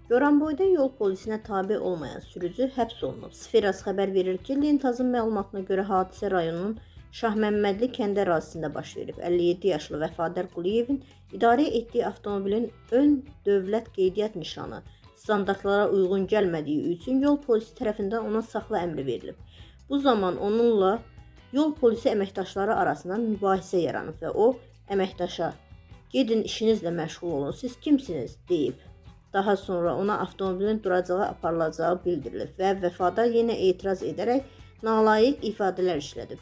Goranboyda yol polisinə tabe olmayan sürücü həbs olunub. Sferas xəbər verir ki, Lentazın məlumatına görə hadisə rayonunun Şahməmmədli kəndi ərazisində baş verib. 57 yaşlı Vəfadar Quliyevin idarə etdiyi avtomobilin ön dövlət qeydiyyat nişanı standartlara uyğun gəlmədiyi üçün yol polisi tərəfindən ona saxla əmri verilib. Bu zaman onunla yol polisi əməkdaşları arasında mübahisə yaranıb və o əməkdaşa "Gedin işinizlə məşğul olun, siz kimsiniz?" deyib. Daha sonra ona avtomobilin duracağa aparılacağı bildirilib və Vəfadar yenə etiraz edərək nalayiq ifadələr işlədib.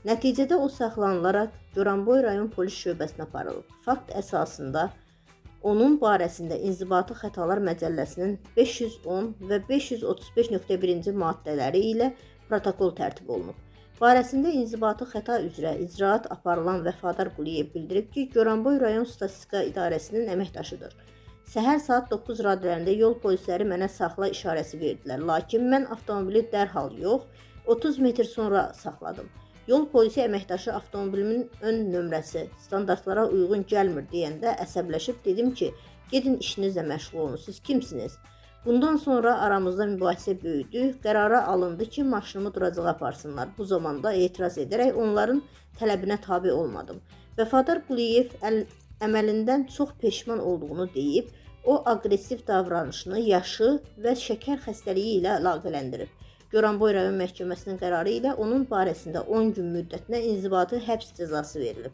Nəticədə o saxlanılaraq Goranboy rayon polis şöbəsinə aparılıb. Fakt əsasında onun barəsində İnzibati Xətalar Məcəlləsinin 510 və 535.1-ci maddələri ilə protokol tərtib olunub. Barəsində inzibati xəta üzrə icraat aparılan Vəfadar Quliyev bildirib ki, Goranboy rayon statistika idarəsinin əməkdaşıdır. Səhər saat 9 radələrində yol polisləri mənə saxla işarəsi verdilər, lakin mən avtomobili dərhal yox, 30 metr sonra saxladım. Yol polisi əməkdaşı avtomobilimin ön nömrəsi standartlara uyğun gəlmir deyəndə əsəbləşib dedim ki, "Gedin işinizlə məşğul olun, siz kimsiniz?" Bundan sonra aramızda mübahisə böyüdü, qərara alındı ki, maşınımı duracağa aparsınlar. Bu zamanda etiraz edərək onların tələbinə tabe olmadım. Vəfadar Quliyev əməlindən çox peşman olduğunu deyib, o aqressiv davranışını yaşı və şəkər xəstəliyi ilə əlaqələndirib. Goranboy rayon məhkəməsinin qərarı ilə onun barəsində 10 gün müddətinə inzibati həbs cəzası verilib.